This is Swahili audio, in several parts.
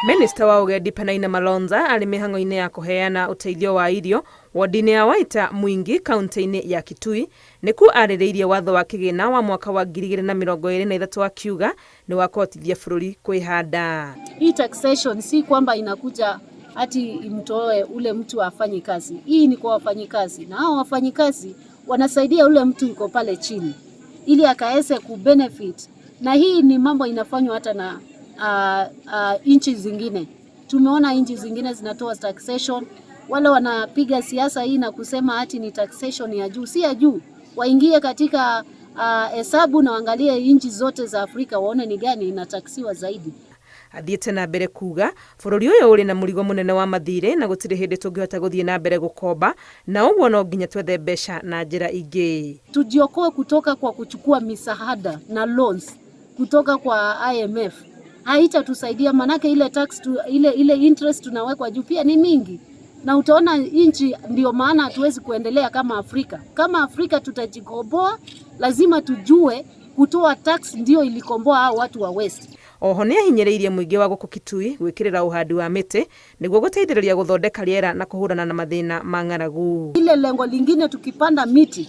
Minister wa ũgendi Penina Maloza arĩ mĩhang'o-inĩ ya kũheana ũteithio wa irio wodi-inĩ ya Waita Mwingi kaunti-inĩ ya Kitui nĩkuo arĩrĩirie watho wa kĩgĩna wa mwaka wa 2023 akiuga nĩ wa kũhotithia bũrũri kwĩhanda. Hii taxation si kwamba inakuja ati imtoe ule mtu afanye kazi. Hii ni kwa wafanyikazi, na hao wafanyikazi wanasaidia ule mtu yuko pale chini ili akaese kubenefit, na hii ni mambo inafanywa hata na inchi zingine. Tumeona inchi zingine zinatoa taxation, wale wanapiga siasa hii na kusema ati ni taxation ya juu. Si ya juu, waingie katika hesabu na waangalie inchi zote za Afrika waone ni gani inataksiwa zaidi. Athiĩte na mbere kuga bũrũri ũyũ ũrĩ na mũrigo mũnene wa mathirĩ na gũtirĩ hĩndĩ tũngĩhota gũthiĩ na mbere gũkomba, na ũguo no nginya twethe mbeca na njĩra ingĩ. Tujiokoe kutoka kwa kuchukua misaada na loans kutoka kwa IMF. Haitatusaidia, manake ile tax ile interest tunawekwa juu pia ni mingi, na utaona inchi, ndio maana hatuwezi kuendelea kama Afrika. Kama Afrika tutajikomboa, lazima tujue kutoa tax ndio ilikomboa hao watu wa West. Oho nĩ ahinyĩrĩirie mũingĩ wa gũkũ Kitui gwĩkĩrĩra ũhandi wa mĩtĩ nĩguo gũteithĩrĩria gũthondeka rĩera na kũhũrana na mathĩna ma ng'aragu. Ile lengo lingine tukipanda miti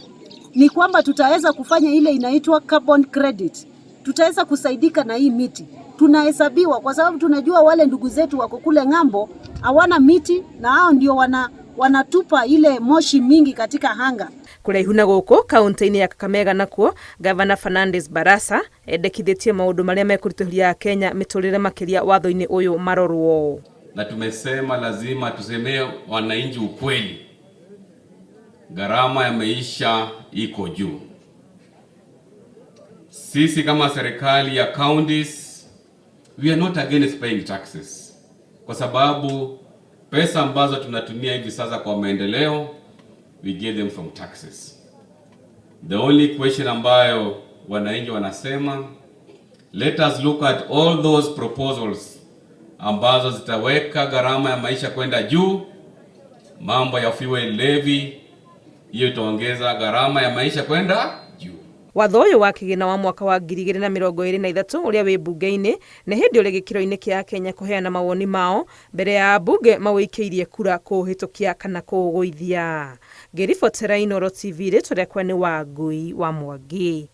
ni kwamba tutaweza kufanya ile inaitwa carbon credit. Tutaweza kusaidika na hii miti. Tunahesabiwa kwa sababu tunajua wale ndugu zetu wako kule ng'ambo hawana miti, na hao ndio wanatupa ile moshi mingi katika hanga. Kũraihu na gũkũ kaunti-inĩ ya Kakamega nakuo Gavana Fernandes Barasa endekithĩtie maũndũ marĩa mekũritũhĩria Kenya mĩtũrĩre makĩria watho-inĩ ũyũ marorwo. Na tumesema lazima tusemee wananchi ukweli. Gharama ya maisha iko juu. Sisi kama serikali ya counties, we are not against paying taxes. Kwa sababu pesa ambazo tunatumia hivi sasa kwa maendeleo, we get them from taxes. The only question ambayo wananchi wanasema, let us look at all those proposals ambazo zitaweka gharama ya maisha kwenda juu. Mambo ya fuel levy, hiyo itaongeza gharama ya maisha kwenda juu. Watho ũyũ wa kĩgĩna wa mwaka wa 2023 ũrĩa wĩ bunge-inĩ nĩ hĩndĩ ũrĩ gĩkĩro-inĩ kĩa Kenya kũheana mawoni mao mbere ya bunge mawĩikĩirie kura kũhĩtũkia kana kũgũithia. Ngĩribotera Inooro TV rĩtwa rĩakwa nĩ Wangui wa Mwangi.